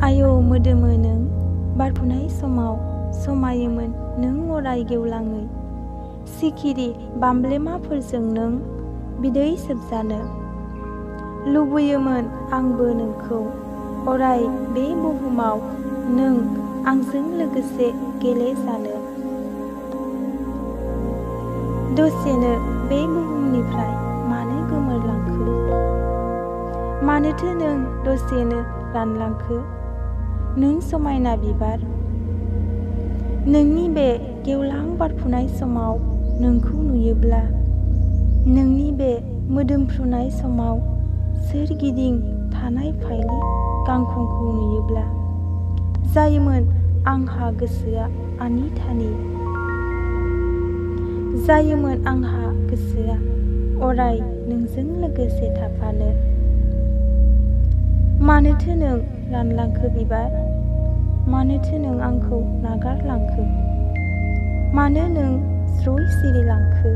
आयौ मोदोमो नों बारफुनाय समाव समायोमोन नों अराय गेवलाङै सिखिरि बामब्लेमाफोरजों नों बिदै सोबजानो लुबैयोमोन आंबो नोंखौ अराय बे बुहुमाव नों आंजों लोगोसे गेलेजानो दसेनो बे बुहुमनिफ्राय मानो गोमोरलांखो मानोथो नों दसेनो रानलांखो नों समायना बिबार नोंनि बे गेवलां बारफुनाय समाव नोंखौ नुयोब्ला नोंनि बे मोदोमफ्रुनाय समाव सोरगिदिं थानाय फाइलि गांखंखौ नुयोब्ला जायोमोन आंहा गोसोआ आनि थानि जायोमोन आंहा गोसोआ अराय नोंजों लोगोसे थाफानो मानोथो नों रानलांखो बिबार मानोथो नों आंखौ नागारलांखो मानो नों स्रय सिरिलांखो